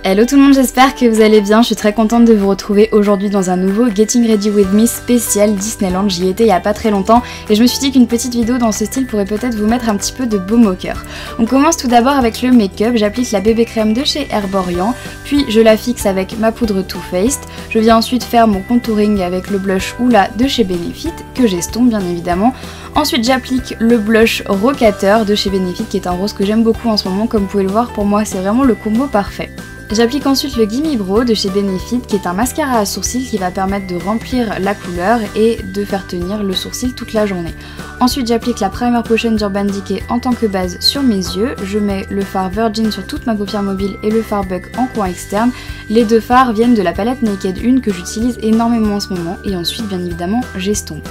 Hello tout le monde, j'espère que vous allez bien, je suis très contente de vous retrouver aujourd'hui dans un nouveau Getting Ready With Me spécial Disneyland. J'y étais il y a pas très longtemps et je me suis dit qu'une petite vidéo dans ce style pourrait peut-être vous mettre un petit peu de baume au cœur. On commence tout d'abord avec le make-up, j'applique la bébé crème de chez Herborian, puis je la fixe avec ma poudre Too Faced. Je viens ensuite faire mon contouring avec le blush Hoola de chez Benefit, que j'estompe bien évidemment. Ensuite j'applique le blush Rocateur de chez Benefit qui est un rose que j'aime beaucoup en ce moment, comme vous pouvez le voir, pour moi c'est vraiment le combo parfait. J'applique ensuite le Gimme Brow de chez Benefit qui est un mascara à sourcils qui va permettre de remplir la couleur et de faire tenir le sourcil toute la journée. Ensuite j'applique la Primer Potion d'Urban Decay en tant que base sur mes yeux. Je mets le fard Virgin sur toute ma paupière mobile et le fard Buck en coin externe. Les deux fards viennent de la palette Naked 1 que j'utilise énormément en ce moment et ensuite bien évidemment j'estompe.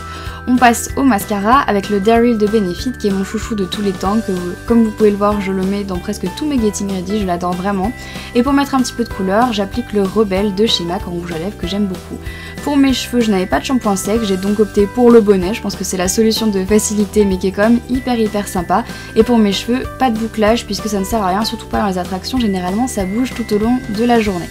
On passe au mascara avec le Daryl de Benefit qui est mon chouchou de tous les temps, comme vous pouvez le voir je le mets dans presque tous mes Getting Ready, je l'adore vraiment. Et pour mettre un petit peu de couleur, j'applique le Rebelle de chez MAC en rouge à lèvres que j'aime beaucoup. Pour mes cheveux, je n'avais pas de shampoing sec, j'ai donc opté pour le bonnet, je pense que c'est la solution de facilité mais qui est quand même hyper sympa. Et pour mes cheveux, pas de bouclage puisque ça ne sert à rien, surtout pas dans les attractions, généralement ça bouge tout au long de la journée.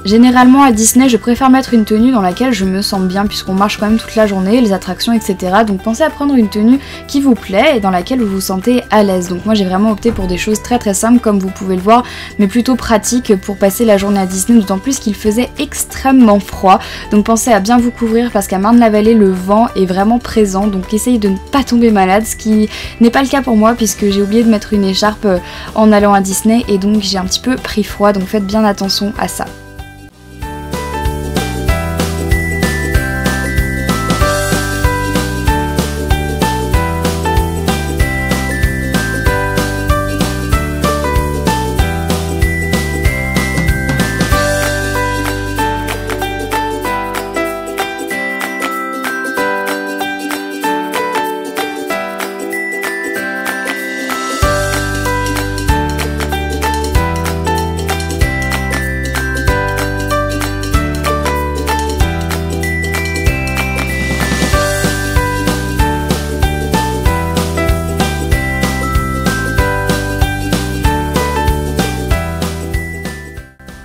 Généralement à Disney, je préfère mettre une tenue dans laquelle je me sens bien puisqu'on marche quand même toute la journée, les attractions, etc. Donc pensez à prendre une tenue qui vous plaît et dans laquelle vous vous sentez à l'aise. Donc moi j'ai vraiment opté pour des choses très simples comme vous pouvez le voir, mais plutôt pratiques pour passer la journée à Disney, d'autant plus qu'il faisait extrêmement froid. Donc pensez à bien vous couvrir parce qu'à Marne-la-Vallée le vent est vraiment présent, donc essayez de ne pas tomber malade, ce qui n'est pas le cas pour moi puisque j'ai oublié de mettre une écharpe en allant à Disney et donc j'ai un petit peu pris froid, donc faites bien attention à ça.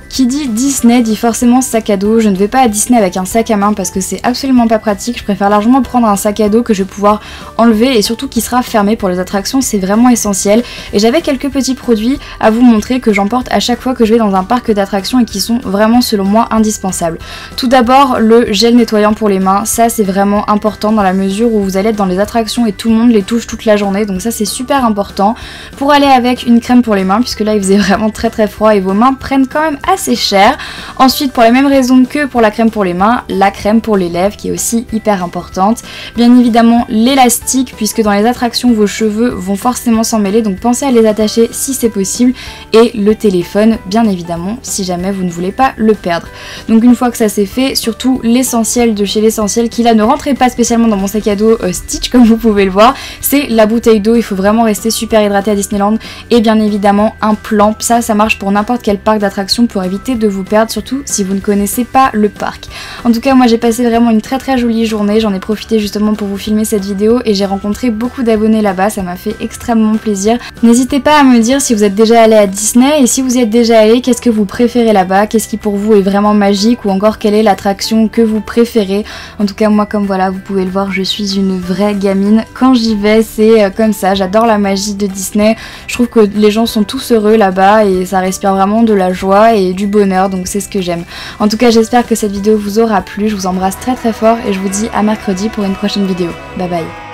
Qui dit Disney dit forcément sac à dos. Je ne vais pas à Disney avec un sac à main parce que c'est absolument pas pratique. Je préfère largement prendre un sac à dos que je vais pouvoir enlever et surtout qui sera fermé pour les attractions, c'est vraiment essentiel. Et j'avais quelques petits produits à vous montrer que j'emporte à chaque fois que je vais dans un parc d'attractions et qui sont vraiment selon moi indispensables. Tout d'abord le gel nettoyant pour les mains, ça c'est vraiment important dans la mesure où vous allez être dans les attractions et tout le monde les touche toute la journée, donc ça c'est super important. Pour aller avec une crème pour les mains puisque là il faisait vraiment très froid et vos mains prennent quand même assez cher. Ensuite pour les mêmes raisons que pour la crème pour les mains, la crème pour les lèvres qui est aussi hyper importante. Bien évidemment l'élastique puisque dans les attractions vos cheveux vont forcément s'en mêler, donc pensez à les attacher si c'est possible, et le téléphone bien évidemment si jamais vous ne voulez pas le perdre. Donc une fois que ça c'est fait, surtout l'essentiel de chez l'essentiel qui là ne rentrait pas spécialement dans mon sac à dos Stitch comme vous pouvez le voir, c'est la bouteille d'eau. Il faut vraiment rester super hydraté à Disneyland et bien évidemment un plan, ça marche pour n'importe quel parc d'attractions pour éviter de vous perdre, surtout si vous ne connaissez pas le parc. En tout cas moi j'ai passé vraiment une très jolie journée, j'en ai profité justement pour vous filmer cette vidéo et j'ai rencontré beaucoup d'abonnés là-bas, ça m'a fait extrêmement plaisir. N'hésitez pas à me dire si vous êtes déjà allé à Disney et si vous y êtes déjà allé, qu'est-ce que vous préférez là-bas, qu'est-ce qui pour vous est vraiment magique ou encore quelle est l'attraction que vous préférez. En tout cas moi comme voilà vous pouvez le voir je suis une vraie gamine, quand j'y vais c'est comme ça, j'adore la magie de Disney, je trouve que les gens sont tous heureux là-bas et ça respire vraiment de la joie et du bonheur, donc c'est ce que j'aime. En tout cas j'espère que cette vidéo vous aura plu, je vous embrasse très fort et je vous dis à mercredi pour une prochaine vidéo. Bye bye.